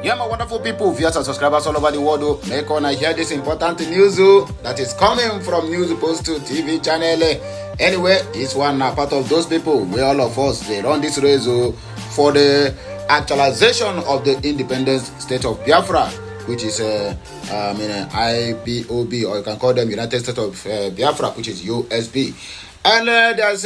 Yeah, my wonderful people, viewers and subscribers all over the world, make on I hear this important news that is coming from News Post to TV channel. Anyway, this one are part of those people where all of us they run this race for the actualization of the independent state of Biafra, which is IPOB, or you can call them United States of Biafra, which is USB. And there's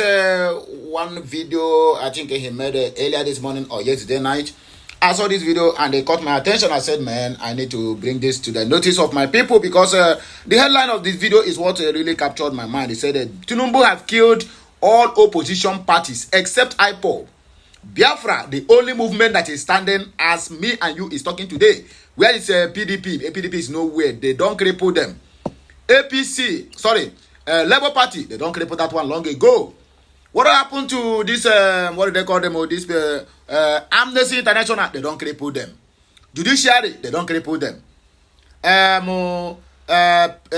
one video I think he made earlier this morning or yesterday night. I saw this video and it caught my attention. I said, man, I need to bring this to the notice of my people because the headline of this video is what really captured my mind. It said that Tinubu have killed all opposition parties except IPOB. Biafra, the only movement that is standing as me and you is talking today. Where is PDP? PDP is nowhere. They don't cripple them. Labour Party, they don't cripple that one long ago. What happened to this, what do they call them, or this Amnesty International? They don't cripple them. Judiciary, they don't cripple them.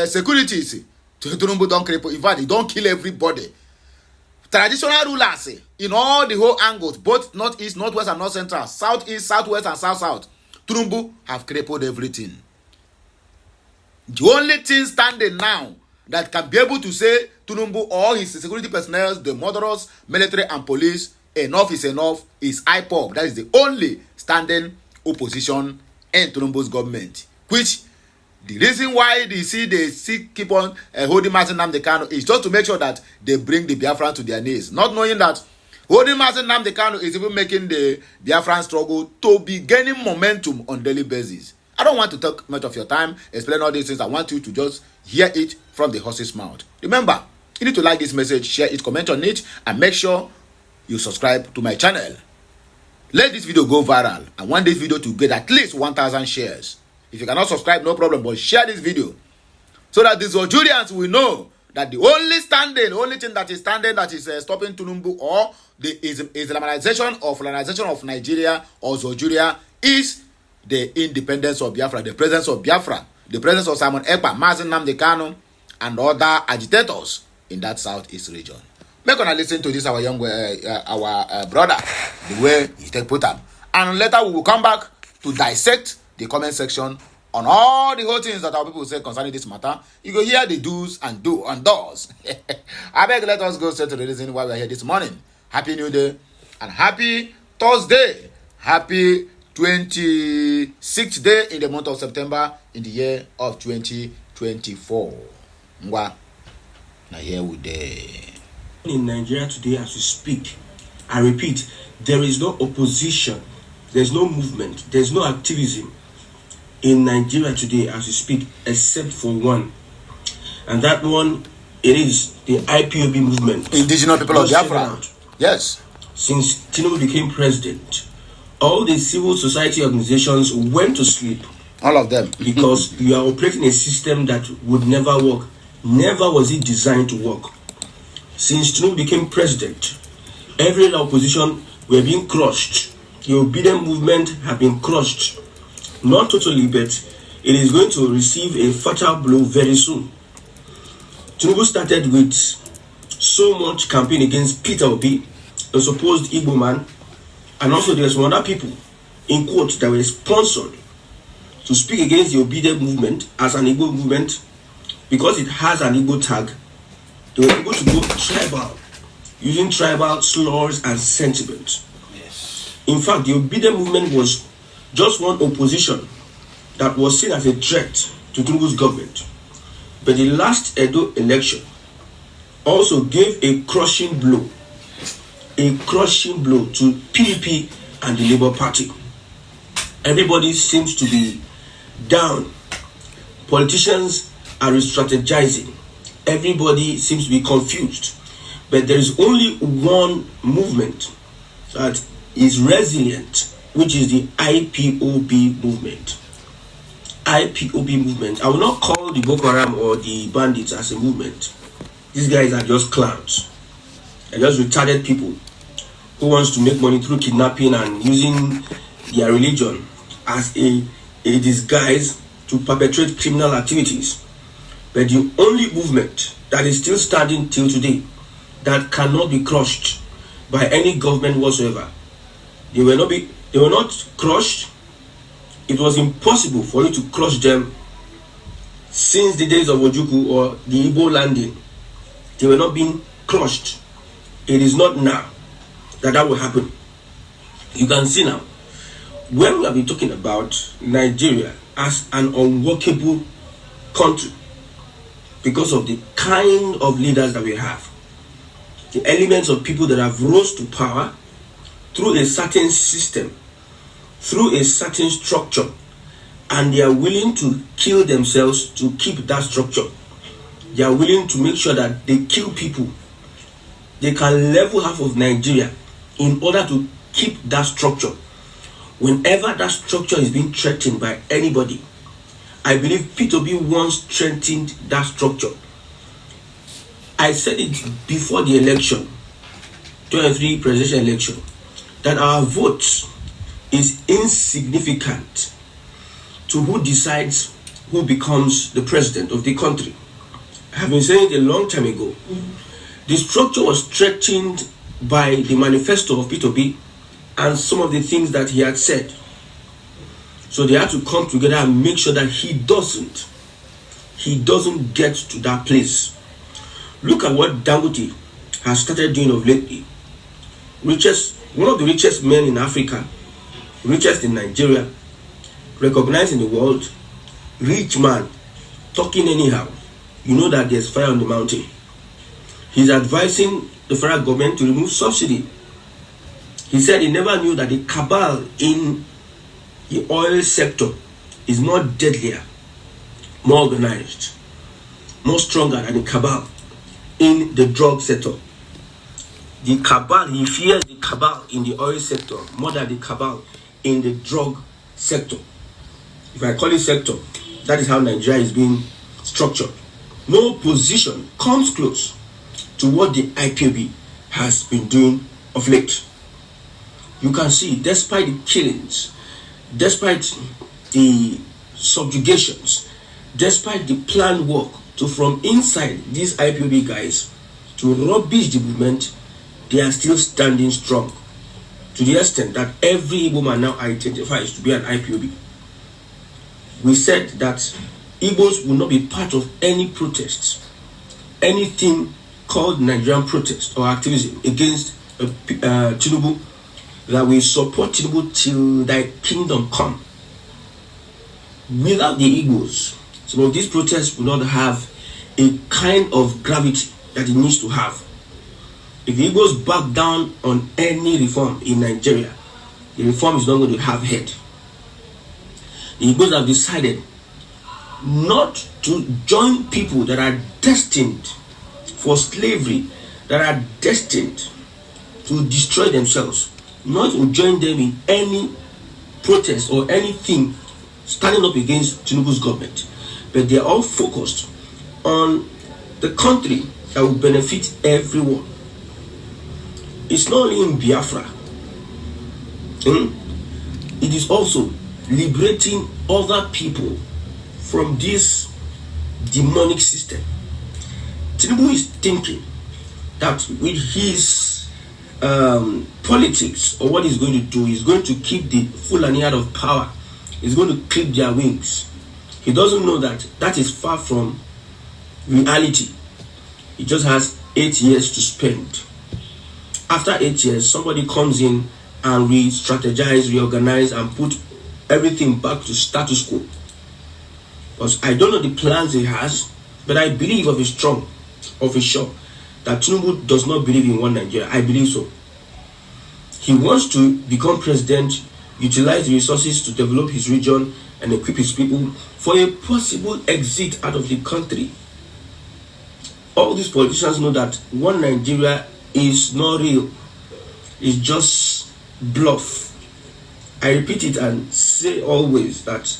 Securities, Tinubu don't cripple. In fact, they don't kill everybody. Traditional rulers, in all the whole angles, both northeast, northwest, and north central, southeast, southwest, and south, Tinubu have crippled everything. The only thing standing now that can be able to say Tinubu or his security personnel, the murderers, military and police, enough is enough, is IPOB. That is the only standing opposition in Tinubu's government. Which, the reason why they keep on holding Mazi Nnamdi Kanu is just to make sure that they bring the Biafran to their knees. Not knowing that holding Mazi Nnamdi Kanu is even making the Biafran struggle to be gaining momentum on daily basis. I don't want to take much of your time, explain all these things. I want you to just hear it from the horse's mouth. Remember, you need to like this message, share it, comment on it, and make sure you subscribe to my channel. Let this video go viral. I want this video to get at least 1,000 shares. If you cannot subscribe, no problem, but share this video so that the Zojurians will know that the only thing that is standing that is stopping Tinubu or the Islamization or Fulanization of Nigeria or Zojuria is the independence of Biafra, the presence of Biafra, the presence of Simon Ekpa, Mazi Nnamdi Kanu, and other agitators in that southeast region. Make una listen to this our young brother, the way he take put up, and later we will come back to dissect the comment section on all the whole things that our people say concerning this matter. You go hear the do's and don'ts. I beg, let us go straight to the reason why we are here this morning. Happy New Day and happy Thursday. Happy 26th day in the month of September in the year of 2024. Now here we day. In Nigeria today as we speak, I repeat, there is no opposition, there's no movement, there's no activism in Nigeria today as we speak, except for one. And that one, it is the IPOB movement. Indigenous people of Biafra. Yes. Since Tinubu became president, all the civil society organizations went to sleep. All of them. Because you are operating a system that would never work. Never was it designed to work. Since Tinubu became president, every opposition were being crushed. The obedient movement have been crushed. Not totally, but it is going to receive a fatal blow very soon. Tinubu started with so much campaign against Peter Obi, a supposed Igbo man, and also there's some other people, in quotes, that were sponsored to speak against the obedient movement as an Igbo movement because it has an Igbo tag. They were able to go tribal, using tribal slurs and sentiments. Yes. In fact, the obedient movement was just one opposition that was seen as a threat to Tinubu's government. But the last Edo election also gave a crushing blow to PDP and the Labour Party. Everybody seems to be down. Politicians are re-strategizing. Everybody seems to be confused. But there is only one movement that is resilient, which is the IPOB movement. IPOB movement. I will not call the Boko Haram or the bandits as a movement. These guys are just clowns. They're just retarded people who wants to make money through kidnapping and using their religion as a disguise to perpetrate criminal activities. But the only movement that is still standing till today, that cannot be crushed by any government whatsoever. They will not crushed it was impossible for you to crush them since the days of Ojukwu or the Igbo landing. They were not being crushed. It is not now that will happen. You can see now, when we have been talking about Nigeria as an unworkable country because of the kind of leaders that we have, the elements of people that have rose to power through a certain system, through a certain structure, and they are willing to kill themselves to keep that structure. They are willing to make sure that they kill people. They can level half of Nigeria in order to keep that structure. Whenever that structure is being threatened by anybody, I believe IPOB once strengthened that structure. I said it before the election, 23 presidential election, that our vote is insignificant to who decides who becomes the president of the country. I have been saying it a long time ago. The structure was threatened by the manifesto of IPOB and some of the things that he had said. So they had to come together and make sure that he doesn't get to that place. Look at what Dangote has started doing of lately. One of the richest men in Africa, richest in Nigeria, recognized in the world, rich man, talking anyhow. You know that there's fire on the mountain. He's advising the federal government to remove subsidy. He said he never knew that the cabal in the oil sector is more deadlier, more organized, more stronger than the cabal in the drug sector. The cabal, he fears the cabal in the oil sector more than the cabal in the drug sector. If I call it sector, that is how Nigeria is being structured. No position comes close to what the IPOB has been doing of late. You can see, despite the killings, despite the subjugations, despite the planned work to from inside these IPOB guys to rubbish the movement, they are still standing strong, to the extent that every Igbo man now identifies to be an IPOB. We said that Igbos will not be part of any protests, anything called Nigerian protest or activism against Tinubu, that we support Tinubu till thy kingdom come. Without the Igbos, some of these protests will not have a kind of gravity that it needs to have. If the Igbos back down on any reform in Nigeria, the reform is not going to have head. The Igbos have decided not to join people that are destined for slavery, that are destined to destroy themselves, not to join them in any protest or anything standing up against Tinubu's government, but they are all focused on the country that will benefit everyone. It's not only in Biafra, it is also liberating other people from this demonic system. Tinubu is thinking that with his politics, or what he's going to do, he's going to keep the Fulani out of power. He's going to clip their wings. He doesn't know that that is far from reality. He just has 8 years to spend. After 8 years, somebody comes in and re-strategize, reorganize, and put everything back to status quo. Because I don't know the plans he has, but I believe of his sure, that Tinubu does not believe in one Nigeria. I believe so. He wants to become president, utilize the resources to develop his region and equip his people for a possible exit out of the country. All these politicians know that one Nigeria is not real. It's just bluff. I repeat it and say always that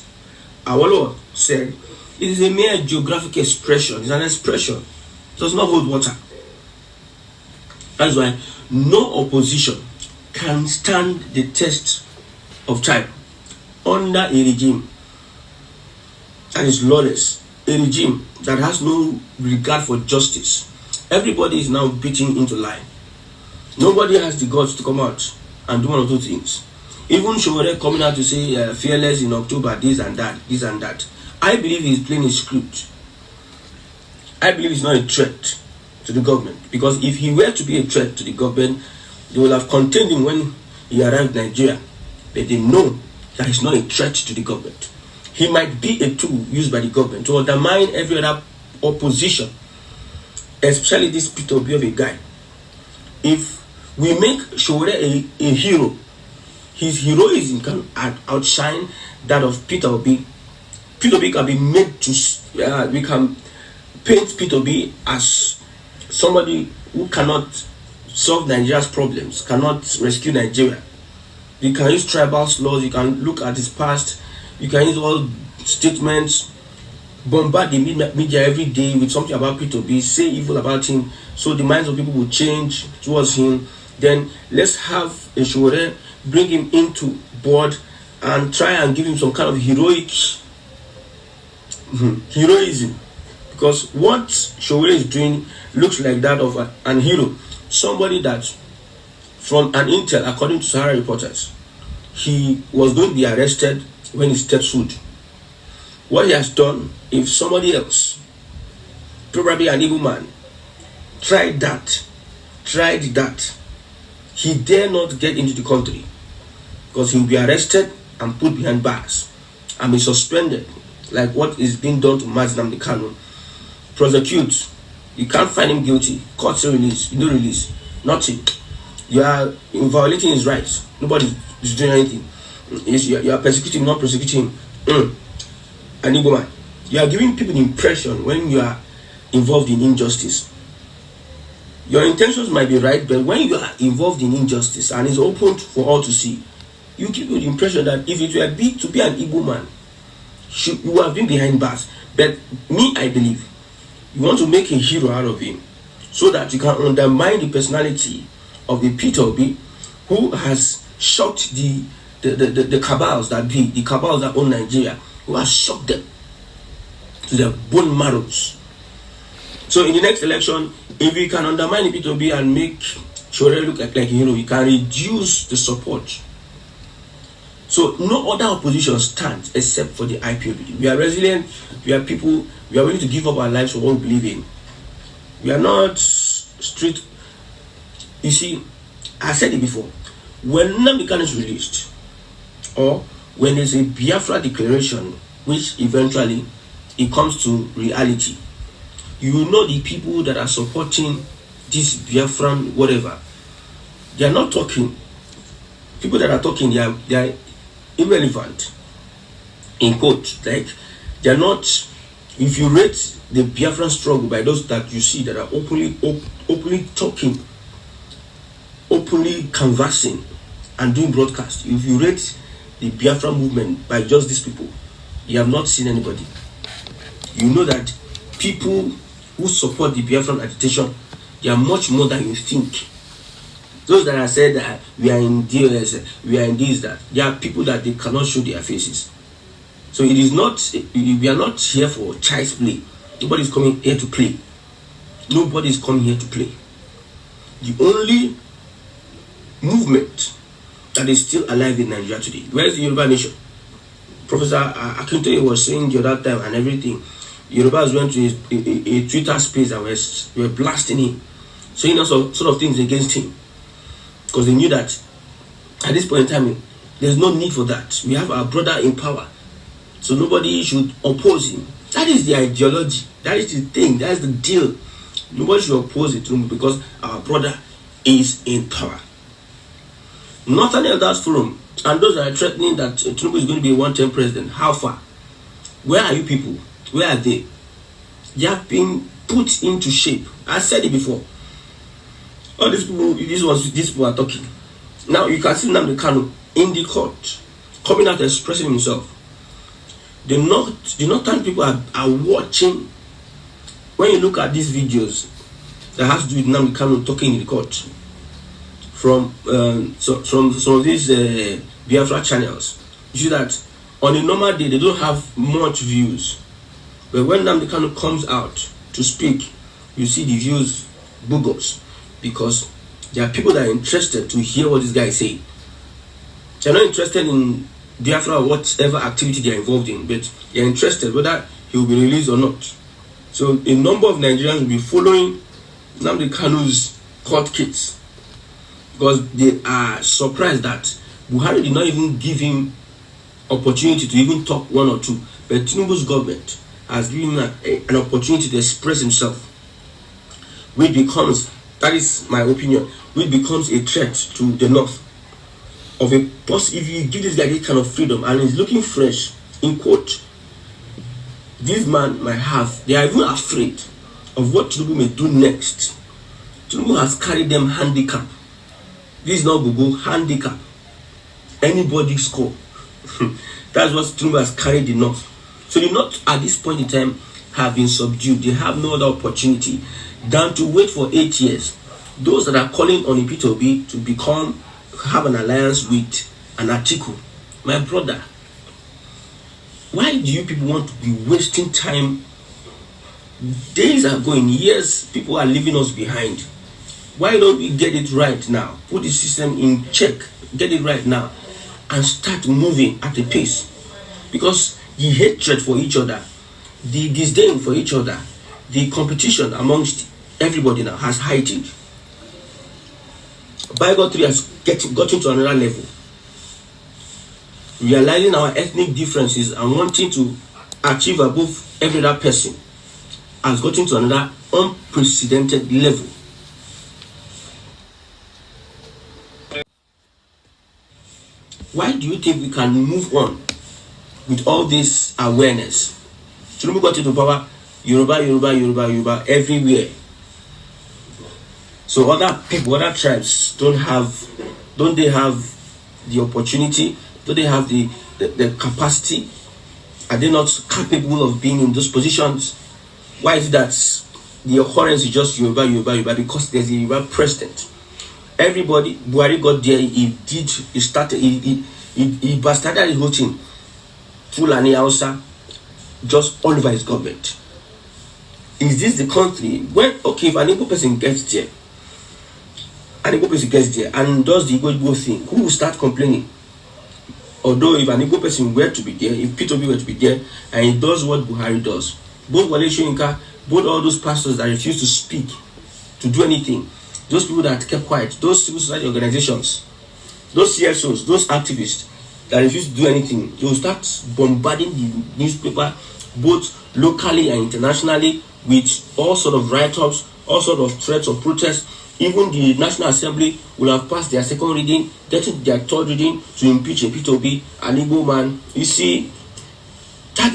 our Lord said it is a mere geographic expression. It's an expression. It does not hold water. That's why no opposition can stand the test of time under a regime that is lawless, a regime that has no regard for justice. Everybody is now beating into line. Nobody has the guts to come out and do one of two things. Even Showore coming out to say fearless in October, this and that. I believe he's playing his script. I believe he's not a threat to the government, because if he were to be a threat to the government, they will have contained him when he arrived in Nigeria. But they know that he's not a threat to the government. He might be a tool used by the government to undermine every other opposition, especially this Peter Obi of a guy. If we make Showore a hero, his heroism can outshine that of Peter Obi. Peter Obi can be made to, we can paint Peter Obi as somebody who cannot solve Nigeria's problems, cannot rescue Nigeria. You can use tribal laws, you can look at his past, you can use all statements, bombard the media every day with something about Peter Obi, say evil about him, so the minds of people will change towards him. Then let's have a Showore, bring him into board and try and give him some kind of heroism. Because what Showore is doing looks like that of an hero. Somebody that, from an intel, according to Sahara reporters, he was going to be arrested when he stepped foot. What he has done, if somebody else, probably an evil man, tried that, he dare not get into the country, because he will be arrested and put behind bars and be suspended, like what is being done to Mazi Kanu. Prosecute, you can't find him guilty, court say release, you don't release, nothing. You are violating his rights, nobody is doing anything. You are persecuting, not prosecuting him. An evil man. You are giving people the impression when you are involved in injustice. Your intentions might be right, but when you are involved in injustice and it's open for all to see, you give you the impression that if it were big to be an evil man, you would have been behind bars. But me, I believe, you want to make a hero out of him so that you can undermine the personality of the Peter Obi, who has shocked the cabals that own Nigeria, who has shocked them to their bone marrows. So in the next election, if we can undermine Peter Obi and make Showore look like a hero, we can reduce the support. So no other opposition stands except for the IPOB. We are resilient, we are people, we are willing to give up our lives for what we believe in. We are not street. You see, I said it before, when Nnamdi Kanu is released, or when there's a Biafra declaration, which eventually it comes to reality, you know the people that are supporting this Biafran whatever, they are not talking. People that are talking, they are irrelevant, in quote. Like, they are not. If you rate the Biafran struggle by those that you see that are openly talking, openly canvassing and doing broadcast, if you rate the Biafran movement by just these people, you have not seen anybody. You know that people who support the Biafran agitation, they are much more than you think. Those that have said that we are in DOS, we are in this, that, they are people that they cannot show their faces. So it is not, we are not here for child's play. Nobody is coming here to play. Nobody is coming here to play. The only movement that is still alive in Nigeria today, where is the Yoruba nation? Professor Akintoye was saying the other time and everything, Yorubas went to a Twitter space and were blasting him, saying all sort of things against him, because they knew that at this point in time there's no need for that. We have our brother in power, so nobody should oppose him. That is the ideology, that is the thing, that is the deal. Nobody should oppose it to him because our brother is in power. Northern Elders Forum and those that are threatening that Tinubu is going to be a one-term president, how far? Where are you people? Where are they? They have been put into shape. I said it before. All these people are talking. Now you can see Nnamdi Kanu in the court coming out expressing himself. The northern people are watching. When you look at these videos that has to do with Nnamdi Kanu talking in the court from some of these Biafra channels, you see that on a normal day they don't have much views, but when Nnamdi Kanu comes out to speak, you see the views boogers, because there are people that are interested to hear what this guy is saying. They're not interested in Biafra or whatever activity they're involved in, but they're interested whether he will be released or not. So a number of Nigerians will be following Nnamdi Kanu's court case because they are surprised that Buhari did not even give him opportunity to even talk one or two, but Tinubu's government has given him an opportunity to express himself, which becomes, that is my opinion, which becomes a threat to the north. Of a if you give this guy this kind of freedom and he's looking fresh, in quote, this man might have, they are even afraid of what Tinubu may do next. Tinubu has carried them handicap. This is not Google handicap. Anybody score. That's what Tinubu has carried the north. So the north at this point in time have been subdued. They have no other opportunity than to wait for 8 years. Those that are calling on IPOB to have an alliance with an echok, my brother, why do you people want to be wasting time? Days are going, years, people are leaving us behind. Why don't we get it right now? Put the system in check, get it right now, and start moving at a pace. Because the hatred for each other, the disdain for each other, the competition amongst everybody now has heightened. Bigotry has gotten to another level. Realizing our ethnic differences and wanting to achieve above every other person has gotten to another unprecedented level. Why do you think we can move on with all this awareness? Tinubu got into power, Yoruba everywhere. So other people, other tribes don't they have the opportunity? Do they have the capacity? Are they not capable of being in those positions? Why is it that the occurrence is just Yoruba? Because there's a Yoruba president. Everybody, Buhari got there, he bastarded his whole thing. Fulani Hausa, just all over his government. Is this the country when, okay, if an Igbo person gets there, and does the Igbo thing, who will start complaining? Although if an Igbo person were to be there, if P2B were to be there, and he does what Buhari does, both Wale Soyinka, both all those pastors that refuse to speak, to do anything, those people that kept quiet, those civil society organizations, those CSOs, those activists that refuse to do anything, they will start bombarding the newspaper, both locally and internationally, with all sort of write-ups, all sort of threats of protest. Even the National Assembly will have passed their second reading, getting their third reading to impeach a P2B, an Igbo man. You see, that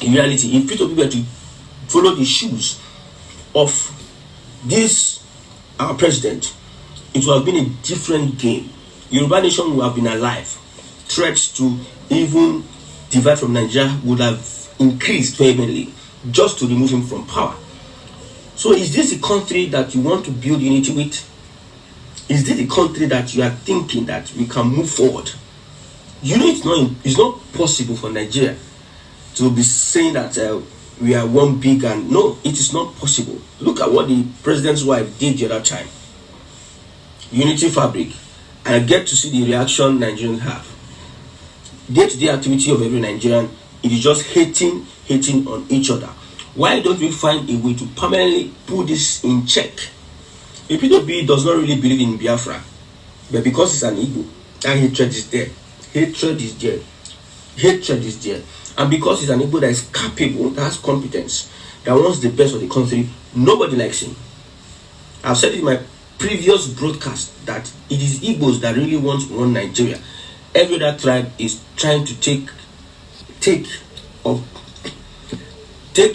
in reality, if P2B were to follow the shoes of this our president, it would have been a different game. Yoruba nation would have been alive. Threats to even divide from Nigeria would have increased vehemently just to remove him from power. So is this a country that you want to build unity with? Is this a country that you are thinking that we can move forward? You know it's not possible for Nigeria to be saying that we are one big, and no, it is not possible. Look at what the president's wife did the other time. Unity fabric. And I get to see the reaction Nigerians have. Day-to-day activity of every Nigerian, it is just hating on each other. Why don't we find a way to permanently put this in check? The P2B does not really believe in Biafra, but because it's an Igbo, that hatred is there. Hatred is there. And because he's an Igbo that is capable, that has competence, that wants the best for the country, nobody likes him. I've said in my previous broadcast that it is Igbos that really want one Nigeria. Every other tribe is trying to take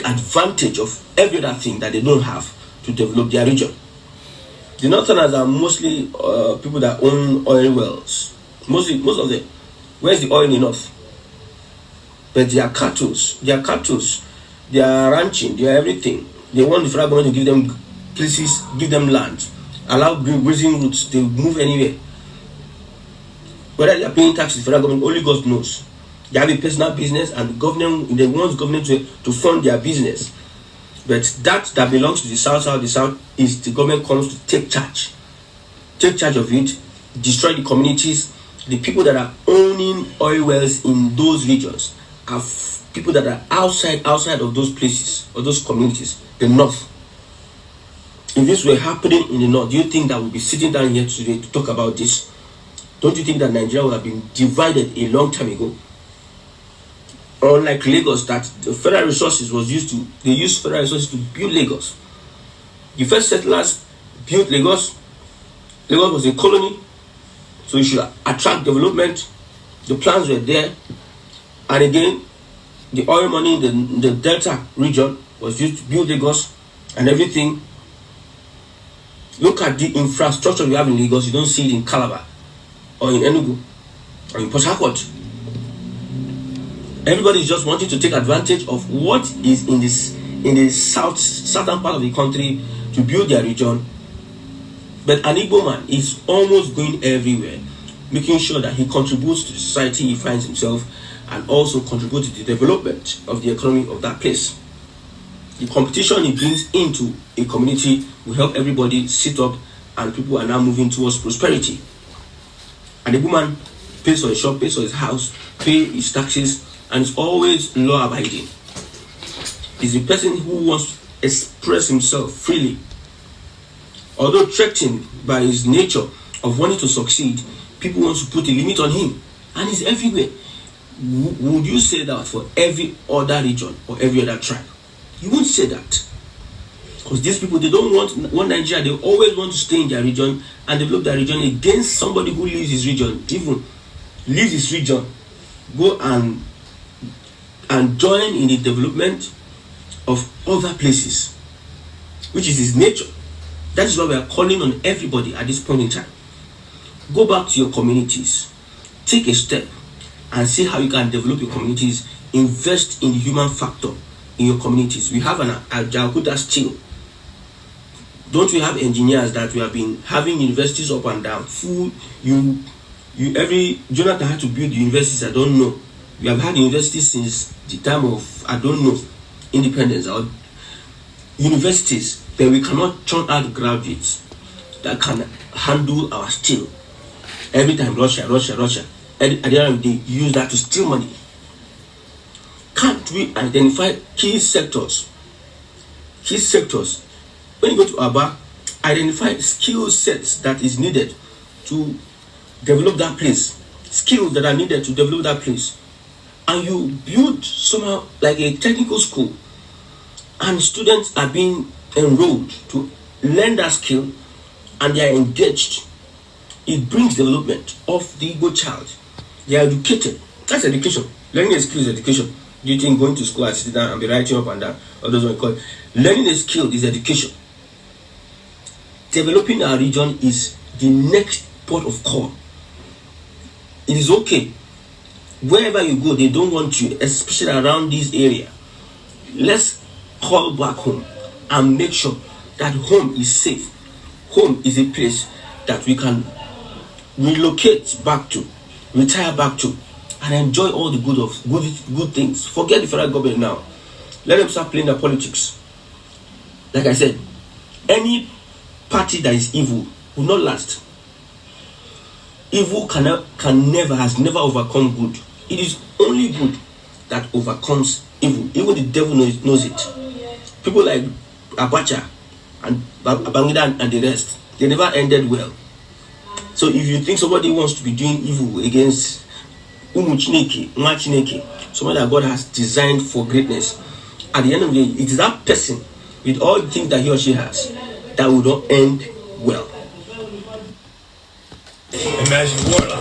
advantage of every other thing that they don't have to develop their region. The Northerners are mostly people that own oil wells. Most of them. Where's the oil in the north? But they are cattle, they are ranching, they are everything. They want the federal government to give them places, give them land, allow grazing routes, they move anywhere. Whether they are paying taxes, the federal government, only God knows. They have a personal business, and the government, they want government to fund their business. But that belongs to the South is the government comes to take charge of it, destroy the communities, the people that are owning oil wells in those regions are people that are outside of those places or those communities, the north. If this were happening in the north, do you think that we'll be sitting down here today to talk about this? Don't you think that Nigeria would have been divided a long time ago? Unlike Lagos, that the federal resources was used to, they used federal resources to build Lagos. The first settlers built Lagos. Lagos was a colony, so you should attract development. The plans were there, and again, the oil money in the Delta region was used to build Lagos and everything. Look at the infrastructure we have in Lagos. You don't see it in Calabar or in Enugu or in Port Harcourt. Everybody is just wanting to take advantage of what is in the southern part of the country to build their region. But an Igbo man is almost going everywhere, making sure that he contributes to the society he finds himself and also contributes to the development of the economy of that place. The competition he brings into a community will help everybody sit up, and people are now moving towards prosperity. An Igbo man pays for his shop, pays for his house, pays his taxes, and is always law abiding. Is the person who wants to express himself freely. Although threatened by his nature of wanting to succeed, people want to put a limit on him, and he's everywhere. Would you say that for every other region or every other tribe? You won't say that, because these people, they don't want Nigeria. They always want to stay in their region and develop their region against somebody who leaves his region, even leaves his region, go and join in the development of other places, which is his nature. That is why we are calling on everybody at this point in time. Go back to your communities, take a step and see how you can develop your communities. Invest in the human factor in your communities. We have an Ajaokuta still. Don't we have engineers that we have been having universities up and down? Every Jonathan had to build universities. I don't know. We have had universities since the time of, I don't know, independence or universities, but we cannot churn out graduates that can handle our steel. Every time Russia. At the end of the day, you use that to steal money. Can't we identify key sectors? When you go to Aba, identify skill sets that is needed to develop that place. Skills that are needed to develop that place. And you build somehow like a technical school, and students are being enrolled to learn that skill, and they are engaged. It brings development of the Igbo child. They are educated. That's education. Learning a skill is education. Do you think going to school and sitting down and be writing up and down, or those what we call it? Learning a skill is education. Developing our region is the next port of call. It is okay. Wherever you go, they don't want you, especially around this area. Let's call back home and make sure that home is safe. Home is a place that we can relocate back to, retire back to, and enjoy all the good things. Forget the federal government now. Let them start playing their politics. Like I said, any party that is evil will not last. Evil has never overcome good. It is only good that overcomes evil. Even the devil knows it. People like Abacha and Babangida and the rest, they never ended well. So if you think somebody wants to be doing evil against somebody that God has designed for greatness, at the end of the day, it is that person with all the things that he or she has that will not end well. Imagine what.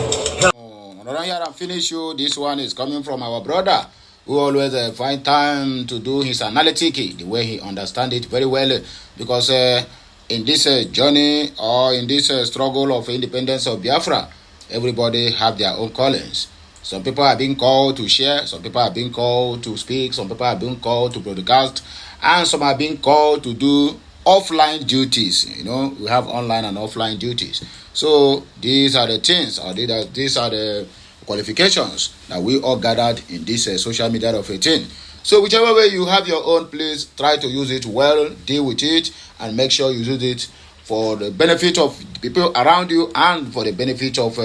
Another here and finish you. This one is coming from our brother, who always find time to do his analytic, the way he understand it very well, because in this journey or in this struggle of independence of Biafra, everybody have their own callings. Some people are being called to share, some people are being called to speak, some people are being called to broadcast, and some are being called to do offline duties. You know, we have online and offline duties. So these are the things, or these are the qualifications that we all gathered in this social media of 18. So whichever way you have your own, please try to use it well, deal with it, and make sure you use it for the benefit of the people around you and for the benefit of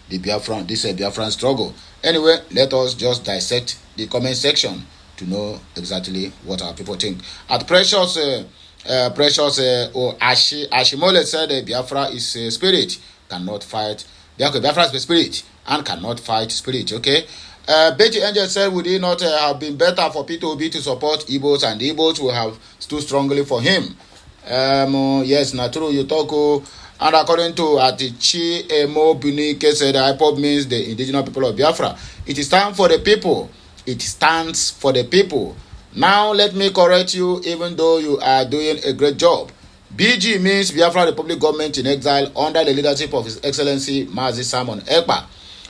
the Biafran struggle. Anyway, let us just dissect the comment section to know exactly what our people think. At Precious Ashimole said Biafra is a spirit, cannot fight. Biafra is a spirit and cannot fight spirit. Okay. Betty Angel said, would it not have been better for P2B to support Igbos, and the Igbos will have stood strongly for him? Yes, not true. You talk. And according to Atichi Emo Bunike said, IPOB means the indigenous people of Biafra. It is time for the people. It stands for the people. Now let me correct you, even though you are doing a great job. BG means Biafra Republic Government in Exile under the leadership of His Excellency Mazi Simon Ekpa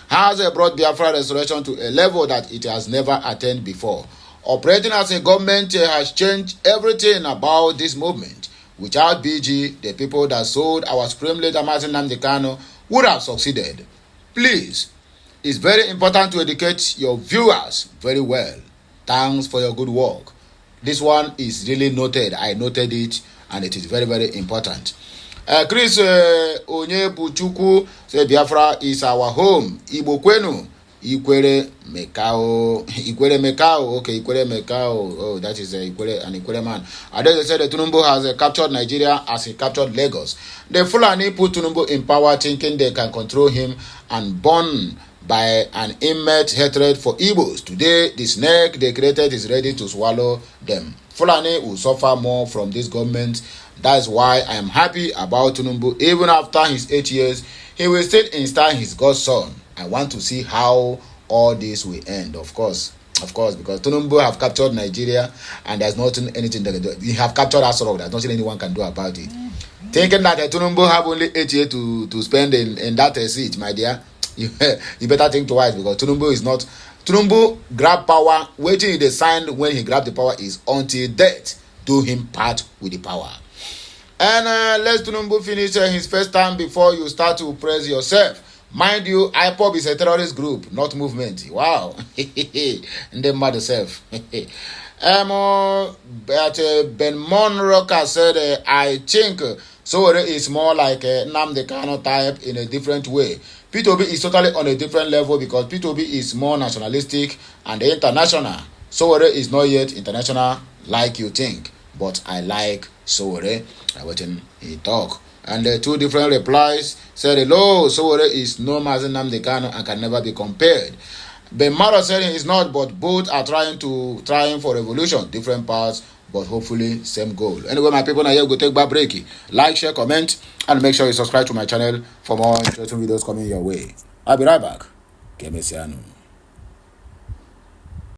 has brought Biafra restoration to a level that it has never attained before. Operating as a government has changed everything about this movement. Without BG, the people that sold our supreme leader Mazi Nnamdi Kanu would have succeeded. Please, it's very important to educate your viewers very well. Thanks for your good work. This one is really noted. I noted it, and it is very, very important. Chris Onyebuchukwu said Biafra is our home. Igbo kwenu. Ikwere Mekao. Ikwere Mekao. Okay, Ikwere Mekao. Oh, that is Ikwere, an Ikwere man. Adele said that Tinubu has captured Nigeria as he captured Lagos. The Fulani put Tinubu in power thinking they can control him and born by an immense hatred for Igbos. Today, the snake they created is ready to swallow them. Fulani will suffer more from this government. That's why I am happy about Tinubu. Even after his 8 years, he will still install his godson. I want to see how all this will end. Of course, because Tinubu have captured Nigeria, and there's anything they can do. We have captured Asoro. There's nothing anyone can do about it. Thinking that Tinubu have only 8 years to spend in that seat, my dear, you better think twice, because Tinubu grab power. Waiting the sign when he grab the power is until death do him part with the power. And let Tinubu finish his first time before you start to praise yourself. Mind you, IPOB is a terrorist group, not movement. Wow. And then mad yourself. But Ben Monroka said, I think Sowore is more like a Nnamdi Kanu type in a different way. P2B is totally on a different level because P2B is more nationalistic and international. Sowore is not yet international like you think. But I like Sowore. I watch him talk. And the two different replies said, hello, Sowore is no Mazi Nnamdi Kanu and can never be compared. Ben Maro said he is not, but both are trying for revolution, different paths, but hopefully same goal. Anyway, my people, now here go take back break. Like, share, comment, and make sure you subscribe to my channel for more interesting videos coming your way. I'll be right back. Kemesiano.